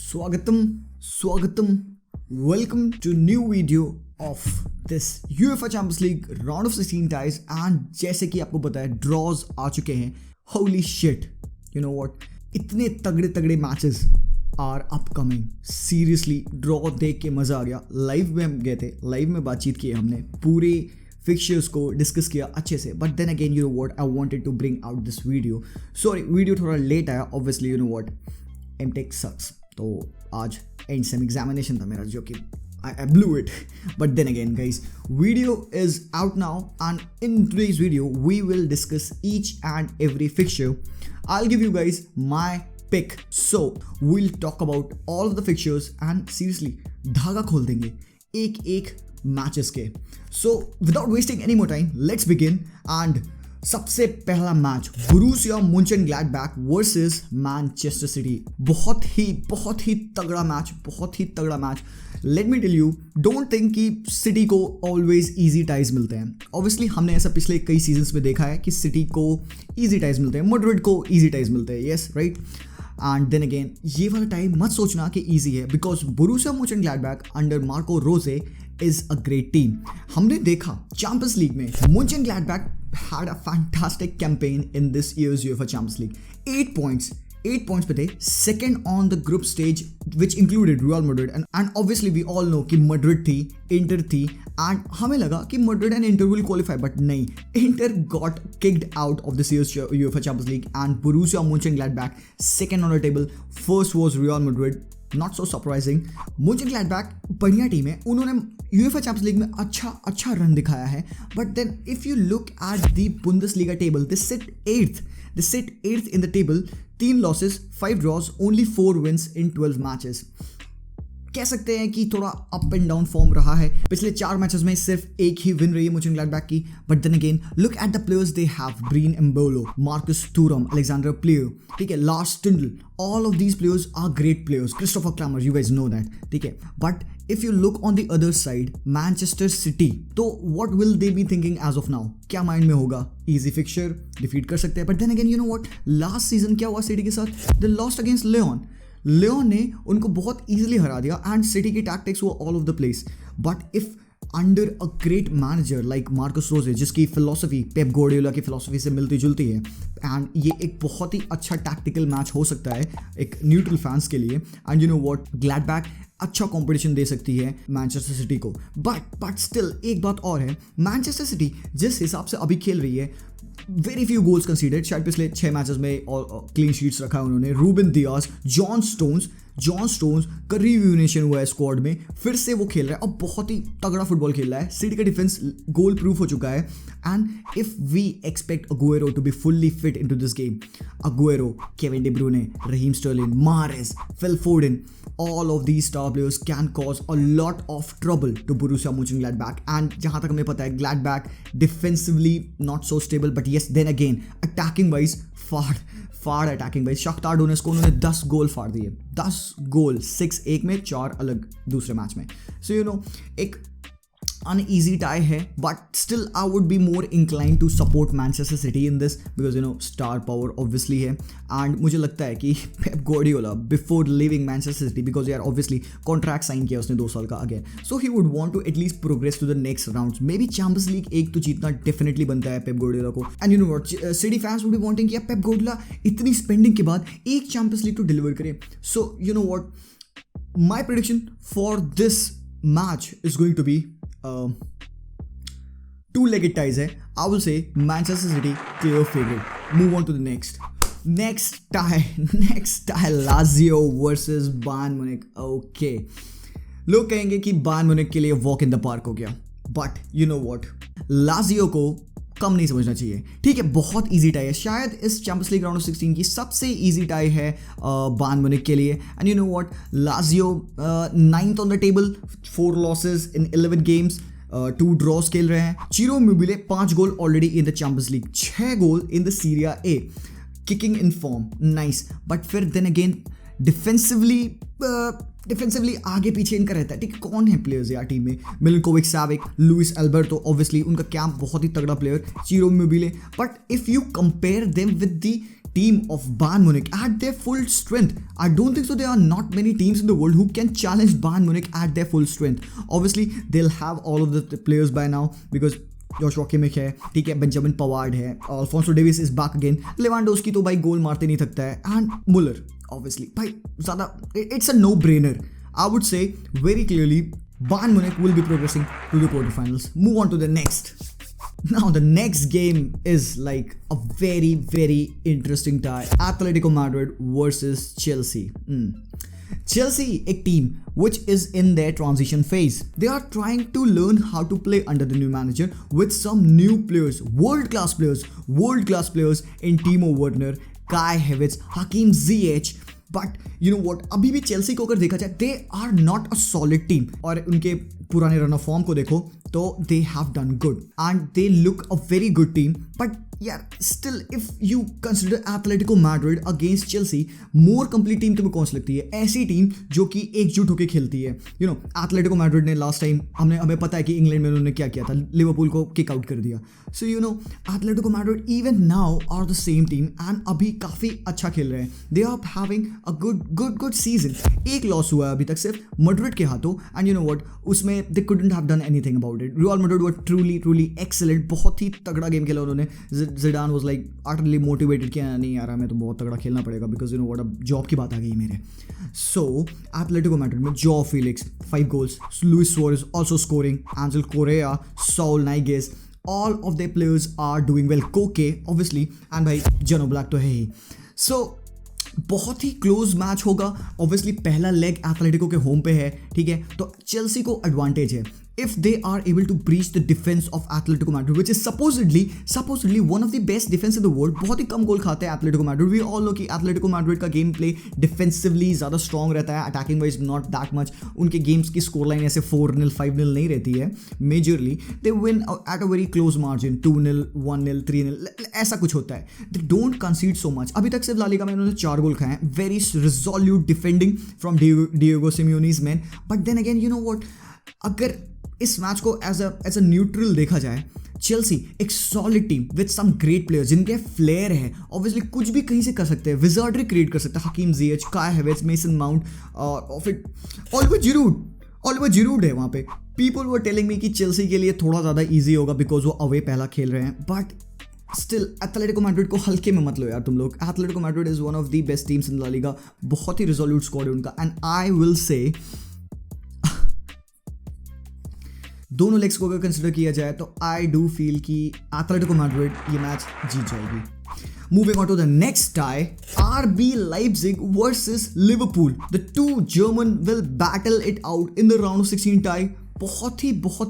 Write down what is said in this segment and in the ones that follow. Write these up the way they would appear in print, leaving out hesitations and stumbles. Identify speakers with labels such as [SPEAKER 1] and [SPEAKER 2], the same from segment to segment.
[SPEAKER 1] स्वागतम स्वागतम welcome to new video of this UEFA champions league round of 16 ties and जैसे कि आपको पता है ड्रॉज आ चुके हैं. Holy shit, you know what, इतने तगड़े तगड़े matches are upcoming. Seriously draw देख के मज़ा आ गया. लाइव में हम गए थे, लाइव में बातचीत की हमने, पूरे फिक्चर्स को डिस्कस किया अच्छे से. But then again you know what, I wanted to bring out this video. Sorry video थोड़ा लेट आया obviously, you know what, MTech sucks. तो आज एंड सेम एग्जामिनेशन था मेरा जो कि I blew it. But then again guys, video is out now and in today's video we will discuss each and every fixture. I'll give you guys my pick. So we'll talk about all of the fixtures and seriously धागा खोल देंगे एक एक matches के. So without wasting any more time, let's begin. And सबसे पहला match Borussia Monchengladbach versus Manchester City. बहुत ही तगड़ा match. Let me tell you, don't think कि सिटी को ऑलवेज इजी टाइज मिलते हैं. ऑब्वियसली हमने ऐसा पिछले कई सीजन्स में देखा है कि सिटी को इजी टाइज मिलते हैं, मैड्रिड को इजी टाइज मिलते हैं. Yes right. And then again ये वाला टाइम मत सोचना कि इजी है, because Borussia Monchengladbach under Marco Rose is a great team. हमने देखा चैंपियंस लीग में मुंचेनग्लाडबैक had a fantastic campaign in this year's UEFA Champions League. 8 points पे थे, second on the group stage which included Real Madrid and obviously we all know कि Madrid थी, Inter थी, and हमें लगा कि Madrid and Inter will qualify, but नहीं, Inter got kicked out of this year's UEFA Champions League and Borussia Mönchengladbach second on the table. First was Real Madrid. Not so surprising. Mönchengladbach बढ़िया team है, उन्होंने UEFA Champions League में अच्छा run दिखाया है. But then if you look at the Bundesliga table, they sit 8th in the table. 3 losses, 5 draws, only 4 wins in 12 matches. कह सकते हैं कि थोड़ा अप एंड डाउन फॉर्म रहा है. पिछले 4 मैचेस में सिर्फ एक ही विन रही है मुंचेनग्लाडबैक की. But then again look at the players they have. Breel Embolo, Marcus Thuram, Alexander Plea, ठीक है, Lars Stindl, all of these players are great players. Christopher Kramer, you guys know that, ठीक है. But if you look on the other side, Manchester City, तो what will they be thinking as of now? क्या mind में होगा? Easy fixture, defeat कर सकते हैं. But then again you know what, last season क्या हुआ सिटी के साथ? दे लॉस्ट अगेंस्ट लियोन ने उनको बहुत ईजिली हरा दिया एंड सिटी की टैक्टिक्स वो all of the place. But if under a great manager like Marcus रोजे, जिसकी फिलॉसफी पेप गार्डियोला की फिलॉसफी से मिलती जुलती है, एंड ये एक बहुत ही अच्छा टैक्टिकल मैच हो सकता है एक न्यूट्रल फैंस के लिए. And you know what, Gladbach अच्छा कंपटीशन दे सकती है मैनचेस्टर सिटी को. बट स्टिल एक बात और है, मैनचेस्टर सिटी जिस हिसाब से अभी खेल रही है, वेरी फ्यू गोल्स कंसीडर्ड. शायद पिछले 6 मैचेस में और क्लीन शीट्स रखा है उन्होंने. रूबन दियाज, जॉन स्टोन्स का रियूनेशन हुआ है स्क्वाड में, फिर से वो खेल रहा है और बहुत ही तगड़ा फुटबॉल खेल रहा है. सिटी का डिफेंस गोल प्रूफ हो चुका है. And if we expect Aguero to be fully fit into this game, Aguero, Kevin de Bruyne, Raheem Sterling, Mahrez, Phil Foden, all of these star players can cause a lot of trouble to Borussia Mönchengladbach. And जहाँ तक हमें पता है Gladbach defensively not so stable, but yes then again attacking wise फाड़ attacking wise. शख्तार Donetsk को उन्होंने 10 गोल फाड़ दिए, 10 गोल, 6 एक में, 4 अलग दूसरे मैच में. सो यू नो एक uneasy tie है, but still I would be more inclined to support Manchester City in this because you know star power obviously है. and मुझे लगता है कि Pep Guardiola before leaving Manchester City, because यार obviously contract sign किया उसने 2 साल का again, so he would want to at least progress to the next rounds. maybe Champions League एक तो जीतना definitely बनता है Pep Guardiola को. and you know what, City fans would be wanting कि Pep Guardiola इतनी spending के बाद एक Champions League तो deliver करे. so you know what, my prediction for this match is going to be two-legged ties hai. I will say Manchester City clear favorite. Move on to the next tie Lazio versus Bayern Munich. Okay, लोग कहेंगे कि Bayern Munich के लिए walk in the park हो गया, but you know what, Lazio को कम नहीं समझना चाहिए. ठीक है, बहुत इजी टाई है, शायद इस चैंपियंस लीग राउंड ऑफ 16 की सबसे इजी टाई है बायर्न म्यूनिख के लिए. And you know what, Lazio 9th on the table, 4 losses in 11 games, 2 draws खेल रहे हैं. Ciro Immobile 5 goal already in the Champions League, 6 goal in the Serie A, kicking in form, nice. But फिर then again defensively आगे पीछे इनका रहता है, ठीक है। कौन है प्लेयर्स यार टीम में? Milinkovic Savic, Luis Alberto, obviously उनका कैंप बहुत ही तगड़ा player, Ciro Immobile. But if you compare them with the team of Bayern Munich at their full strength, I don't think so. There are not many teams in the world who can challenge Bayern Munich at their full strength. Obviously they'll have all of the players by now because Joshua Kimmich है, ठीक है, Benjamin Pavard है, Alfonso Davis is back again, Lewandowski तो भाई गोल मारते नहीं थकता है, एंड मुलर ऑब्वियसली भाई ज़्यादा, it's a no brainer. I would say very clearly Bayern Munich will be progressing to the quarterfinals. Move on to the next. Now the next game is like a very, very interesting tie. Atletico Madrid versus Chelsea. Chelsea, a team which is in their transition phase. They are trying to learn how to play under the new manager with some new players, world-class players in Timo Werner, Kai Havertz, Hakim Ziyech. But you know what, अभी भी Chelsea को अगर देखा जाए, they are not a solid team. और उनके पुराने run of form को देखो तो they have done good and they look a very good team. But यार still if you consider Atletico Madrid against Chelsea, more complete team तुम्हें कौन सी लगती है? ऐसी टीम जो कि एकजुट होकर खेलती है. यू नो एथलेटिको मैड्रिड ने लास्ट टाइम हमें पता है कि इंग्लैंड में उन्होंने क्या किया था, लिवरपूल को किक आउट कर दिया. So you know Atletico Madrid even now are the same team and अभी काफ़ी अच्छा खेल रहे हैं. They are having a good season. एक लॉस हुआ है अभी तक सिर्फ मैड्रिड के हाथों, एंड यू नो व्हाट, उसमें they couldn't have done anything about it. Real Madrid were truly excellent, बहुत ही तगड़ा गेम खेला उन्होंने. Zidane was like utterly motivated कि नहीं यार हमें तो बहुत तगड़ा खेलना पड़ेगा बिकॉज यू नो व्हाट, अब जॉब की बात आ गई मेरे. सो एथलेटिको मैड्रिड में Joao Felix 5 goals, Luis Suarez also scoring, Angel Correa, Saul Niguez, all of their players are doing well. Koke obviously, and भाई जनो ब्लैक तो है ही. So बहुत ही क्लोज मैच होगा. ऑब्वियसली पहला लेग एथलेटिको के home पे है, ठीक है, तो चेल्सी को एडवांटेज है if they are able to breach the defense of Atletico Madrid, which is supposedly one of the best defense in the world. बहुत ही कम गोल खाते हैं Atletico Madrid. We all know कि Atletico Madrid का game play defensively ज़्यादा strong रहता है, attacking wise not that much. उनके games की स्कोर लाइन ऐसे 4-0 5-0 नहीं रहती है. Majorly they win at a very close margin, 2-0 1-0 3-0 ऐसा कुछ होता है. They don't कंसीड so much. अभी तक सिर्फ ला लीगा में उन्होंने 4 गोल खाए हैं. Very resolute defending from Diego Simeone's man. But then again you know what, अगर इस मैच को एज अ न्यूट्रल देखा जाए, चेल्सी एक solid team with some great players जिनके फ्लेयर है. ऑब्वियसली कुछ भी कहीं से कर सकते हैं, विजार्डरी क्रिएट कर सकते हैं. हकीम जिएच, काय हेवर्ट्ज, मेसन माउंट और फिर ऑलिवर जिरूड है वहाँ पे. पीपल वर टेलिंग मी कि चेल्सी के लिए थोड़ा ज़्यादा ईजी होगा बिकॉज वो अवे पहला खेल रहे हैं. बट स्टिल एथलेटिको मैड्रिड को हल्के में मत लो यार तुम लोग. Atletico Madrid is one of the best teams in La Liga. बहुत ही रिजोल्यूट स्क्वाड है उनका. एंड आई विल से दोनों लेग्स को अगर कंसिडर किया जाए तो आई डू फील कि एथलेटिको मैड्रिड ये मैच जीत जाएगी. Moving on to the next tie, RB Leipzig versus Liverpool. The two German will battle it out in the round of 16 tie. बहुत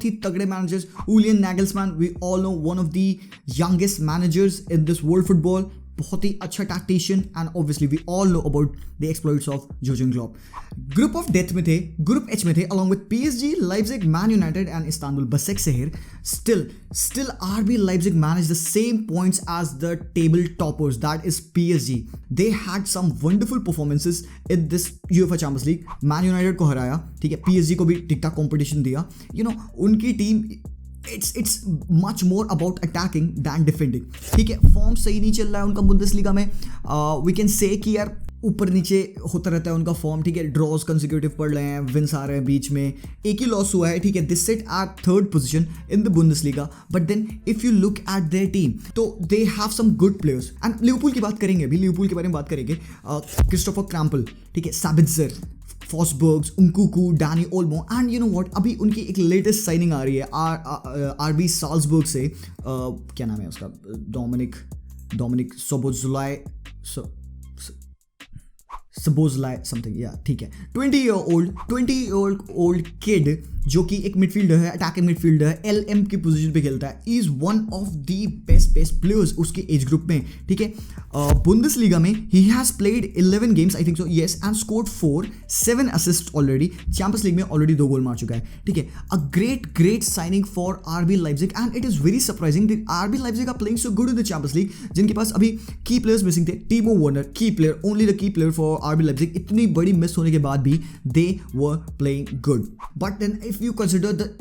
[SPEAKER 1] ही तगड़े managers. Julian Nagelsmann, we all know, one of the youngest managers in this world football. बहुत ही अच्छा tactician and obviously we all know about the exploits of Jurgen Klopp. Group of death में थे, group H में थे along with PSG, Leipzig, Man United and Istanbul Basaksehir. Still RB Leipzig managed the same points as the table toppers, that is PSG. They had some wonderful performances in this UEFA Champions League. Man United को हराया, ठीक है, PSG को भी ठीक ठाक competition दिया. You know उनकी team it's much more about attacking than defending. ठीक है, फॉर्म सही नहीं चल रहा है उनका बुंदेसलीगा में. वी कैन से कि यार ऊपर नीचे होता रहता है उनका फॉर्म, ठीक है. ड्रॉज कंसेक्यूटिव पड़ रहे हैं, विन्स आ रहे हैं, बीच में एक ही लॉस हुआ है, ठीक है. This set at 3rd position in the Bundesliga. But then if you look at their team तो they have some good players. And Liverpool की बात करेंगे, अभी लिवरपूल के बारे में बात करेंगे. क्रिस्टोफर क्रैम्पल, ठीक है, Sabitzer, Forsberg's, Nkunku, Dani Olmo. And you know what, अभी उनकी एक लेटेस्ट साइनिंग आ रही है RB साल्जबर्ग से. क्या नाम है उसका, डोमिनिक सबोजलाई समथिंग, या ठीक है. 20 year old kid जो कि एक मिडफील्डर है, अटैकिंग मिडफील्डर है, LM की पोजीशन पे खेलता है. Is one of the best players उसके एज ग्रुप में, ठीक है. बुंदेसलीगा में ही has played 11 games I think so, yes, and scored 7 assist already. Champions league में ऑलरेडी 2 गोल मार चुका है, ठीक है. A great signing for RB Leipzig and it is very surprising that RB Leipzig are playing so good in the Champions League, जिनके पास अभी key players missing थे. Timo Werner key player, only the key player for RB Leipzig इतनी बड़ी miss होने के बाद भी they were playing good. But then if you consider the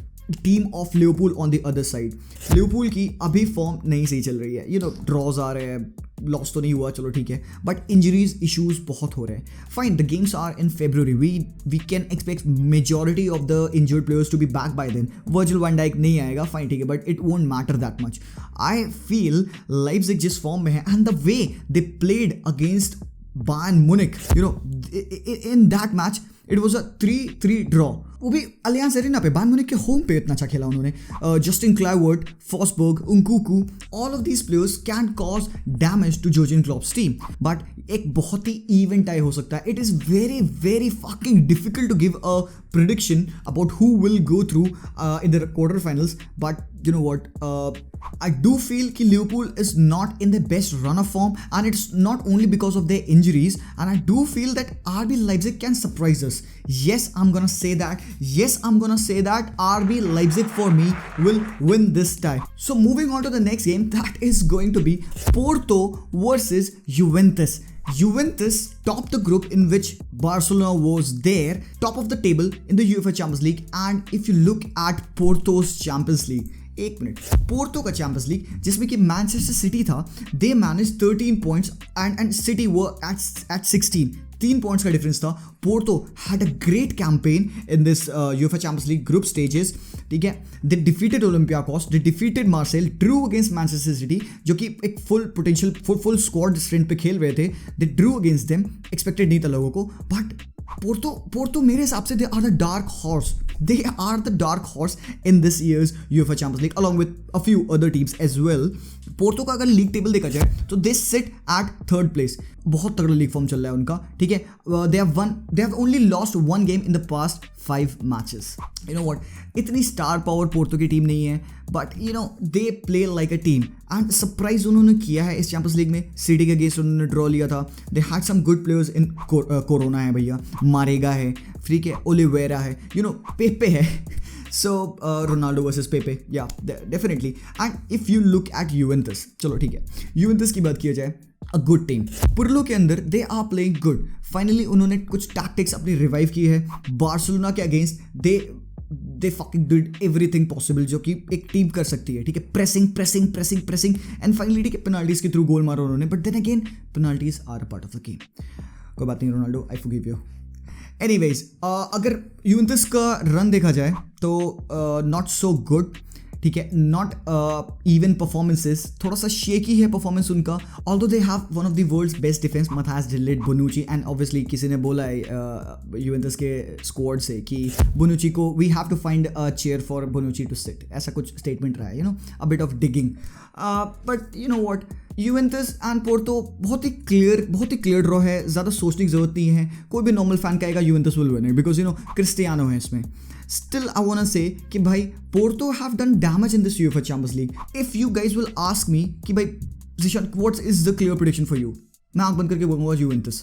[SPEAKER 1] team of Liverpool on the other side, Liverpool की अभी form नहीं सही चल रही है. यू नो ड्रॉज आ रहे हैं, लॉस तो नहीं हुआ, चलो ठीक है, बट इंजरीज इश्यूज बहुत हो रहे हैं. Fine, the games are in February, we can expect majority of the injured players to be back by then. Virgil van Dijk नहीं आएगा, फाइन ठीक है, but it won't matter that much. I feel Leipzig जिस form में है and the way they played against Bayern Munich, you know, in that match it was a 3-3 draw. वो भी Allianz Arena पे, बायर्न म्यूनिख के home पे इतना अच्छा खेला उन्होंने. Justin Kluivert, Forsberg, Nkunku, all of these players can cause damage to Jurgen Klopp's team. But एक बहुत ही इवन टाई हो सकता है. It is very very fucking difficult to give a prediction about who will go through in the quarterfinals. But you know what, I do feel that Liverpool is not in the best run of form, and it's not only because of their injuries, and I do feel that RB Leipzig can surprise us. Yes, I'm gonna say that RB Leipzig for me will win this tie. So moving on to the next game, that is going to be Porto versus Juventus. Juventus topped the group in which Barcelona was there, top of the table in the UEFA Champions League. And if you look at Porto's Champions League, एक minute, Porto का champions league जिसमें कि Manchester city था, they manage 13 points and city were at 16. 3 points का difference था. Porto had a great campaign in this UEFA champions league group stages. ठीक है, they defeated Olympiacos, they defeated Marcel, Drew against Manchester city जो कि एक full potential full squad strength पे खेल रहे थे. दे ड्रू अगेंस्ट देम, एक्सपेक्टेड नहीं था लोगों को. बट पोर्तो मेरे हिसाब से they are the dark horse. They are the dark horse in this year's UEFA Champions League along with a few other teams as well. Porto का अगर league table देखा जाए तो they sit at 3rd place. बहुत तगड़ा league form चल रहा है उनका. ठीक है, they have only lost 1 game in the past 5 matches. You know what, इतनी स्टार पावर पोर्तो की टीम नहीं है, but you know they play like a team. And surprise उन्होंने किया है इस चैंपियंस लीग में. सिटी के अगेंस्ट उन्होंने ड्रॉ लिया था. They had some good players in corona है भैया, मारेगा है, ठीक है, ओलिवेरा है, यू नो पेपे है. So Ronaldo versus Pepe, yeah, definitely. And if you look at Juventus, चलो ठीक है, Juventus की बात किया जाए, a good team. पुरलो के अंदर they are playing good. Finally उन्होंने कुछ tactics अपनी रिवाइव की है. बार्सिलोना के against they fucking did everything possible जो कि एक टीम कर सकती है. ठीक है, pressing and finally ठीक है, penalties के थ्रू गोल मारा उन्होंने. But then again, penalties are a part of the game. कोई बात नहीं Ronaldo, I forgive you. Anyways, अगर यूवेंटस का रन देखा जाए तो नॉट सो गुड. ठीक है, नॉट इवन परफॉर्मेंसेस, थोड़ा सा शेकी है परफॉर्मेंस उनका. Although they have one of the world's best defence, Matthijs de Ligt, Bonucci, and obviously किसी ने बोला है यूवेंटस के स्क्वाड से कि बोनुची को we have to find a chair for Bonucci to sit, ऐसा कुछ स्टेटमेंट रहा है, you know, a bit of digging. But you know what, Juventus and Porto बहुत ही क्लियर ड्रॉ है. ज़्यादा सोचने की जरूरत नहीं है. कोई भी नॉर्मल फैन कहेगा Juventus will win it because you no Cristiano है इसमें. Still, I want to say कि भाई Porto have done damage in this UEFA Champions League. If you guys will ask me कि भाई Zishan, what is the clear prediction for you? मैं आंख बंद करके बोलूँगा Juventus.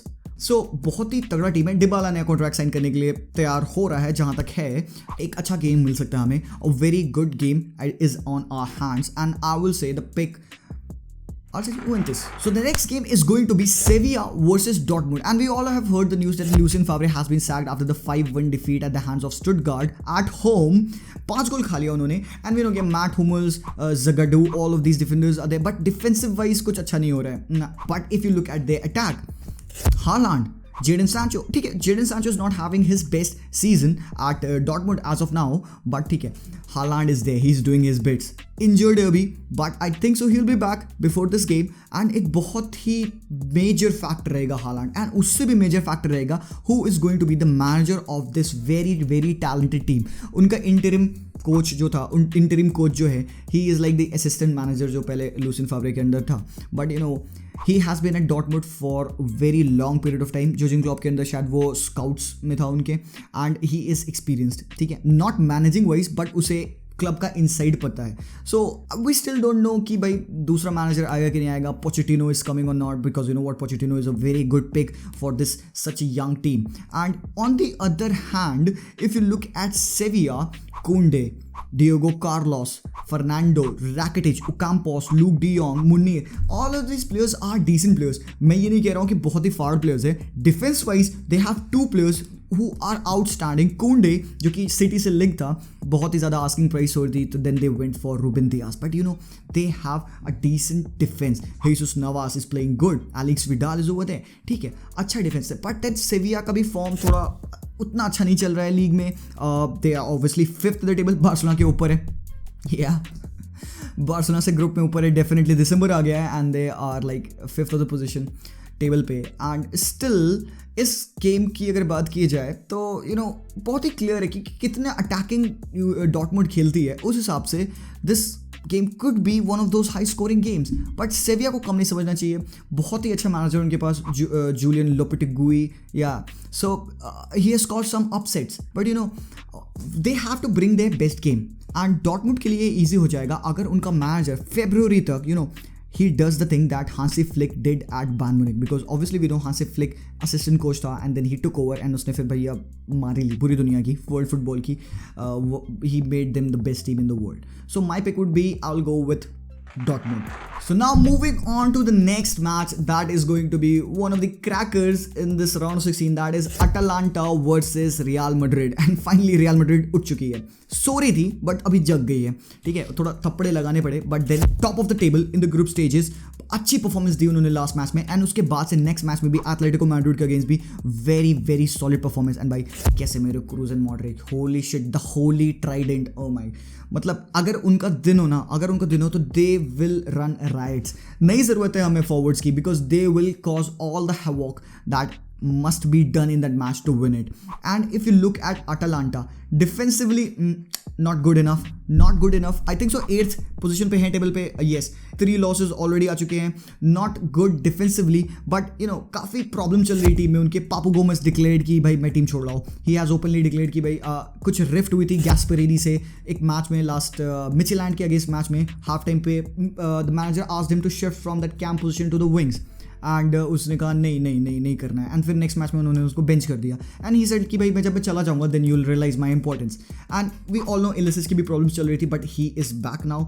[SPEAKER 1] So बहुत ही तगड़ा टीम है. डिबाला नया कॉन्ट्रैक्ट साइन करने के लिए तैयार हो रहा है. जहाँ तक है, एक अच्छा गेम मिल सकता है हमें. A very good game is on our hands, and I will say the pick. I'll say Juventus. So the next game is going to be Sevilla versus Dortmund, and we all have heard the news that Lucien Favre has been sacked after the 5-1 defeat at the hands of Stuttgart at home. 5 गोल खा लिया उन्होंने, and we know कि Matt Hummels, Zagadou, all of these defenders are there, but defensive wise कुछ अच्छा नहीं हो रहा है. But if you look at their attack, Haaland, Jadon Sancho, ठीक है, Jadon Sancho is not having his best season at Dortmund as of now, but ठीक है, Haaland is there, he's doing his bits. Injured अभी, but I think so he'll be back before this game, and एक बहुत ही major factor रहेगा Haaland, and उससे भी major factor रहेगा who is going to be the manager of this very very talented team. उनका interim coach जो था, interim coach जो है, he is like the assistant manager जो पहले लूसियन फावरे के अंदर था. But you know, he has been at Dortmund for a very long period of time. Jurgen Klopp के अंदर शायद वो स्काउट्स में था उनके, and he is experienced. ठीक है, not managing wise, but उसे क्लब का इनसाइड पता है. So we still don't know कि भाई दूसरा मैनेजर आएगा कि नहीं आएगा. पोचेटिनो इज कमिंग और not, because you know what, Pochettino is a very good pick for this such a young team. And on the other hand, if you look at Sevilla, Kounde, Diego Carlos, Fernando, Rakitic, Ocampos, Luke De Jong, Munir, all of these players are decent players. मैं ये नहीं कह रहा हूँ कि बहुत ही फाड़ players है. Defense wise, they have two players who are outstanding. Koundé, जो कि सिटी से लिंक था, बहुत ही ज़्यादा asking price हो रही थी, तो then they went for Ruben Dias. But you know, they have a decent defense. Jesus Navas is playing good. Alex Vidal is over there. ठीक है, अच्छा डिफेंस है. But then Sevilla का भी फॉर्म थोड़ा उतना अच्छा नहीं चल रहा है लीग में. They are obviously 5th the table, Barcelona के ऊपर है. बार्सिलोना से ग्रुप में ऊपर है. डेफिनेटली दिसंबर आ गया है and they are like 5th of the position table पे. एंड स्टिल इस गेम की अगर बात की जाए तो यू नो बहुत ही क्लियर है कि कितने अटैकिंग डॉर्टमुंड खेलती है. उस हिसाब से this game could be one of those high scoring games. But सेविया को कम नहीं समझना चाहिए. बहुत ही अच्छा मैनेजर उनके पास, Julen Lopetegui. Yeah so he has scored some upsets, but you know they have to bring their best game. And Dortmund के लिए ईजी हो जाएगा अगर उनका मैनेजर फरवरी तक you know he does the thing that Hansi Flick did at Bayern Munich, because obviously we know Hansi Flick assistant coach था and then he took over and उसने फिर भैया मारी ली पूरी दुनिया की वर्ल्ड फुटबॉल की. He made them the best team in the world. So my pick would be, I'll go with Dortmund. So now moving on to the next match, that is going to be one of the crackers in this round of 16, that is Atalanta versus Real Madrid. And finally Real Madrid उठ चुकी है. सो रही थी but अभी जग गई है. ठीक है, थोड़ा थप्पड़े लगाने पड़े, but then top of the table in the group stages. अच्छी परफॉर्मेंस दी उन्होंने लास्ट मैच में, एंड उसके बाद से नेक्स्ट मैच में भी एटलेटिको मैड्रिड के अगेंस्ट भी very very solid performance. And भाई Casemiro, Kroos and Modric, holy shit, the holy trident. Oh my, मतलब अगर उनका दिन हो तो दे विल रन राइट्स. नहीं ज़रूरत है हमें फॉरवर्ड्स की, because they will cause all the havoc that must be done in that match to win it. And if you look at Atalanta, defensively not good enough. I think so 8th position पे हैं table पे. yes, 3 losses already आ चुके हैं. not good defensively, but you know काफ़ी problem चल रही team में उनके. पापू गोमेस डिक्लेयर्ड की भाई मैं टीम छोड़ रहा हूँ. ही हैज़ ओपनली डिक्लेयर्ड की भाई कुछ रिफ्ट हुई थी गैस्पेरेनी से एक मैच में लास्ट मिचेलैंड के अगेंस्ट मैच में. हाफ टाइम पे the manager asked him to shift from that camp position to the wings, and उसने कहा नहीं करना है. एंड फिर नेक्स्ट मैच में उन्होंने उसको बेंच कर दिया. एंड ही सेड कि भाई मैं जब मैं चला जाऊंगा then you will realize my importance. And we all know Ilicic की भी प्रॉब्लम्स चल रही थी, but he is back now.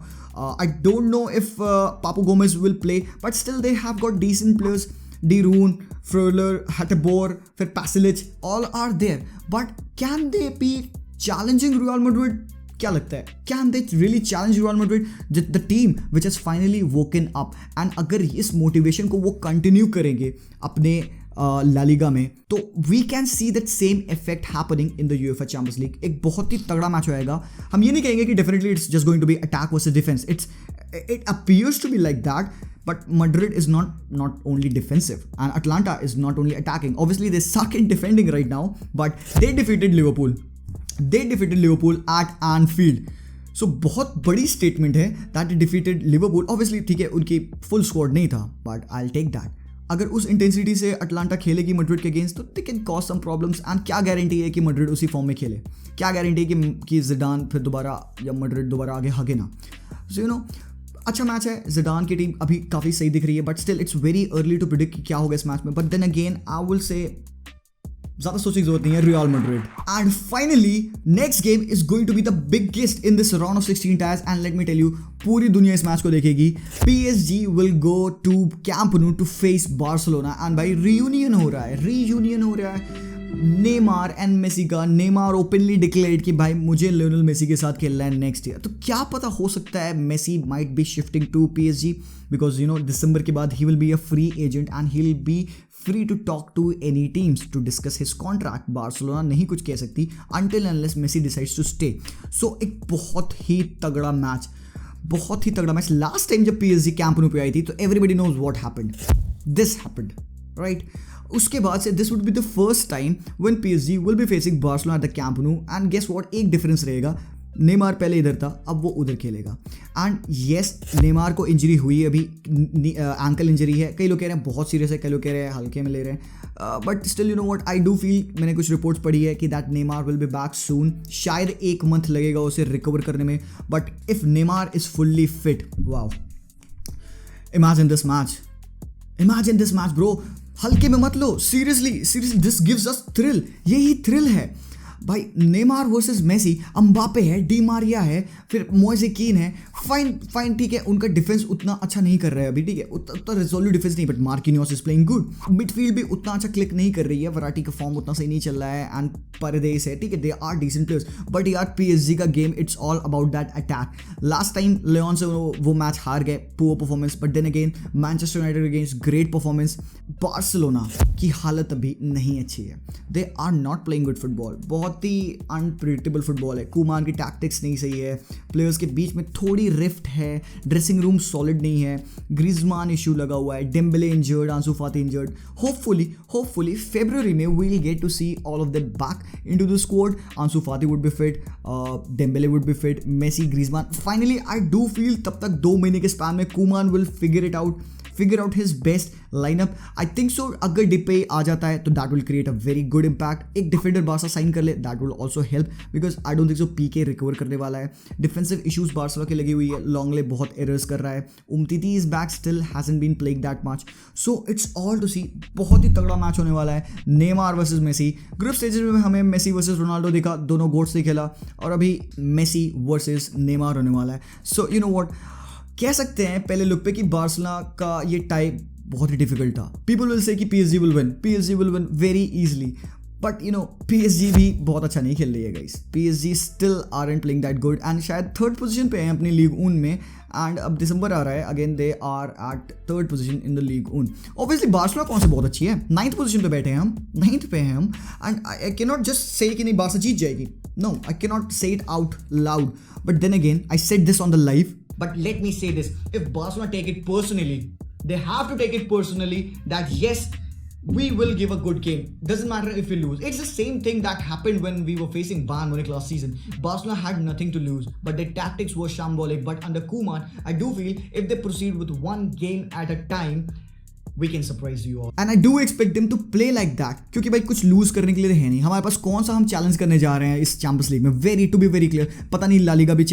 [SPEAKER 1] I don't know if Papu Gomez will play, but still they have got decent players. De Roon, Freuler, Hateboer, फिर Pasalic, all are there. But can they be challenging Real Madrid? क्या लगता है, can they really challenge Real Madrid, the team which has finally woken up? And अगर इस motivation को वो continue करेंगे अपने ला लीगा में, तो we can see that same effect happening in the UEFA champions League. एक बहुत ही तगड़ा मैच होएगा. हम ये नहीं कहेंगे कि definitely it's just going to be attack versus defence. It appears to be like that, but Madrid is not only defensive, and Atalanta is not only attacking. Obviously they suck in defending right now, but they defeated Liverpool at Anfield. So बहुत बड़ी statement है that they defeated Liverpool. Obviously ठीक है उनकी full squad नहीं था, but I'll take that. अगर उस इंटेंसिटी से अटलांटा खेलेगी मैड्रिड के अगेंस्ट, तो they can cause some problems. And क्या गारंटी है कि मैड्रिड उसी फॉर्म में खेले? क्या गारंटी है कि जिडान फिर दोबारा या मैड्रिड दोबारा आगे हगे ना? सो यू नो अच्छा मैच है. जिडान की टीम अभी काफ़ी सही दिख रही है, but still it's very early to predict कि क्या होगा इस मैच में. But then again I will say ज़्यादा सोचने की जरूरत नहीं है, Real Madrid. And finally next game is going to be the biggest in this round of 16 ties. And let me tell you, पूरी दुनिया इस मैच को देखेगी. PSG will go to Camp Nou to face Barcelona. And भाई reunion हो रहा है Neymar and Messi का. नेमार ओपनली डिक्लेयर्ड कि भाई मुझे लियोनेल मेसी के साथ खेलना है नेक्स्ट ईयर. तो क्या पता हो सकता है Messi might be shifting to PSG, because you know दिसंबर के बाद he will be a free agent and he will be free to talk to any teams to discuss his contract. Barcelona नहीं कुछ कह सकती until unless Messi decides to stay. So एक बहुत ही तगड़ा मैच. लास्ट टाइम जब PSG Camp Nou पे आई थी तो everybody knows what happened. This happened, right? उसके बाद से this would be the first time when PSG will be facing Barcelona at the Camp Nou. And guess what, एक difference रहेगा. नेमार पहले इधर था, अब वो उधर खेलेगा. एंड येस, नेमार को इंजरी हुई है अभी, एंकल इंजरी है. कई लोग कह रहे हैं बहुत सीरियस है, कई लोग कह रहे हैं हल्के में ले रहे हैं. But still you know what, I do feel, मैंने कुछ रिपोर्ट्स पढ़ी है कि that Neymar will be back soon. शायद 1 मंथ लगेगा उसे रिकवर करने में. But if Neymar is fully fit, wow, imagine this match bro. हल्के में मत लो, seriously this gives us thrill. यही थ्रिल है. भाई नेमार वर्सेस मेसी, अम्बापे है, डी मारिया है, फिर मोइसे कीन है, फाइन ठीक है, उनका डिफेंस उतना अच्छा नहीं कर रहा है अभी, ठीक है, उतना रिजोल्व डिफेंस नहीं, but Marquinhos is playing good. Midfield भी उतना अच्छा क्लिक नहीं कर रही है, वराटी का फॉर्म उतना सही नहीं चल रहा है, एंड परदेस है, ठीक है, they are decent players, but यार पीएसजी का game it's all about that attack. Last time Lyon से वो मैच हार गए, poor performance, but then again Manchester United against great performance. Barcelona की हालत अभी नहीं अच्छी है, they are not playing good football, बहुत ही अनप्रिडिक्टेबल फुटबॉल है, कुमान की टैक्टिक्स नहीं सही है, प्लेयर्स के बीच में थोड़ी रिफ्ट है, ड्रेसिंग रूम सॉलिड नहीं है, ग्रिजमान इशू लगा हुआ है, डेम्बले इंजर्ड, आंसू फाती इंजर्ड। होपफुली फरवरी में we will get to see all of them back into the squad. Ansu Fati would be fit, Dembele would be fit, Messi, Griezmann. Finally I do feel तब तक 2 महीने के span में Koeman will figure out his best lineup. I think so अगर Depay आ जाता है तो that will create a very good impact. एक डिफेंडर बार्सा साइन कर ले, that will also help, because I don't think so PK recover करने वाला है। डिफेंसिव इशूज बार्सा की लगी हुई है, लॉन्गले बहुत एरर्स कर रहा है, Umtiti is back still hasn't been playing that much, so it's all to see. बहुत ही तगड़ा मैच होने वाला है, Neymar versus Messi. Group stages में हमें मेसी वर्सेस रोनाल्डो देखा, दोनों गोट्स से खेला, और अभी मेसी वर्सेस नेमार होने वाला है। सो यू नो व्हाट, कह सकते हैं पहले लुक पे कि बार्सिलोना का ये टाइप बहुत ही डिफिकल्ट था। पीपल विल से कि PSG will win very easily, but you no PSG भी बहुत अच्छा नहीं खेल रही है guys. PSG still aren't playing that good, and शायद 3rd पोजीशन पे हैं अपनी लीग ऊन में, एंड अब दिसंबर आ रहा है, again they are at 3rd position in the league ऊन। ऑब्वियसली बार्सिलोना कौन से बहुत अच्छी है, 9th पोजीशन पे बैठे हैं हम, 9th पे हैं हम, and I can not just say कि नहीं बार्सा जीत जाएगी, no I can not say it out loud, but then again I said this on the live. But let me say this, if Barcelona take it personally, they have to take it personally that yes, we will give a good game. Doesn't matter if we lose. It's the same thing that happened when we were facing Bayern Munich last season. Barcelona had nothing to lose, but their tactics were shambolic. But under Koeman, I do feel if they proceed with one game at a time, we can surprise you all. And I do expect them to play like that, क्योंकि भाई कुछ loose करने के लिए है नहीं हमारे पास। कौन सा हम चैलेंज करने जा रहे हैं इस चैंपियंस लीग में, टू बी वेरी क्लियर, पता नहीं ला लीगा भी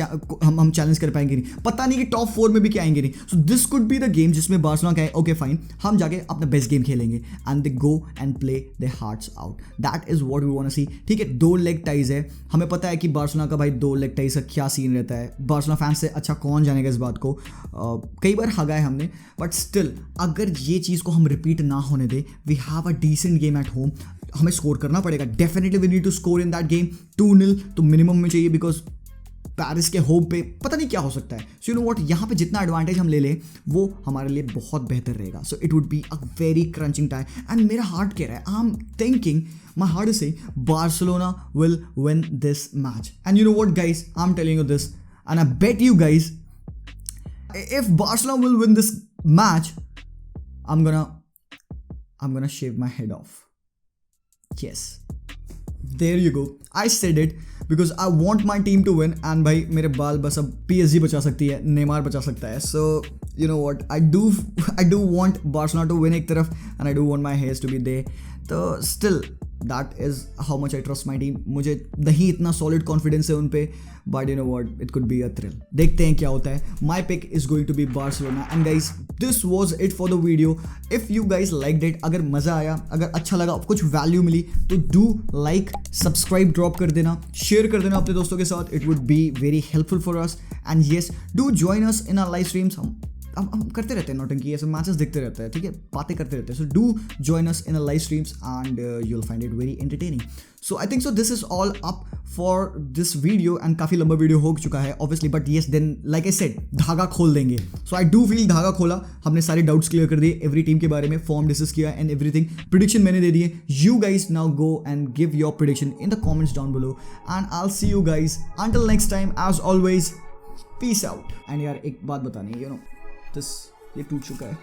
[SPEAKER 1] हम चैलेंज कर पाएंगे नहीं, पता नहीं कि टॉप 4 में भी क्या आएंगे नहीं। So this could be the game जिसमें बार्सिलोना कहे ओके फाइन, हम जाके अपना बेस्ट गेम खेलेंगे, and they go and play their hearts out. That is what we want to see, ठीक है। 2 लेग टाइज है, हमें पता है कि बार्सिलोना का भाई 2 लेग टाइज का क्या सीन रहता है। बार्सिलोना फैंस से अच्छा कौन जानेगा इस बात को, कई बार हगा है हमने, बट स्टिल अगर ये चीज़ को हम रिपीट ना होने दे, we have a decent game at home, हमें स्कोर करना पड़ेगा। Definitely we need to score in that game, 2-0 तो मिनिमम में चाहिए, बिकॉज पेरिस के होम पे पता नहीं क्या हो सकता है। सो यू नो व्हाट, यहाँ पे जितना एडवांटेज हम ले लें वो हमारे लिए बहुत बेहतर रहेगा। So it would be a very crunching time, and मेरा हार्ट कह रहा है, I am thinking, my heart is saying Barcelona will win this match. And you know what guys, I am telling you this, and I bet you guys, if Barcelona will win this match, I'm gonna shave my head off. Yes, there you go. I said it because I want my team to win, and भाई मेरे बाल बस अब PSG बचा सकती है, Neymar बचा सकता है. So you know what, I do want Barcelona to win एक तरफ, and I do want my hairs to be there. तो still that is how much I trust my team. मुझे नहीं इतना solid confidence है उन पे, but you know what, it could be a thrill. देखते हैं क्या होता है. My pick is going to be Barcelona. And guys, this was it for the video. If you guys liked it, अगर मज़ा आया, अगर अच्छा लगा, कुछ वैल्यू मिली, तो do like, subscribe ड्रॉप कर देना, शेयर कर देना अपने दोस्तों के साथ. It would be very helpful for us. And yes, do join us in our live streams. हम करते रहते हैं नौटंकी, ऐसे मैचेस देखते रहते हैं, ठीक है, बातें करते रहते हैं. So do join us in a live streams and you will find it very entertaining. So I think so this is all up for this video, and काफ़ी लंबा वीडियो हो चुका है obviously, but yes then like I said, धागा खोल देंगे. सो आई do feel धागा खोला, हमने सारे डाउट्स क्लियर कर दिए एवरी टीम के बारे में, फॉर्म डिस्कस किया एंड एवरीथिंग, प्रेडिक्शन मैंने दे दिए. You guys now go and give your prediction in the comments down below, and I will see you guys until next time. As always, peace out. And यार एक बात बतानी, you know this, ये टूट चुका है.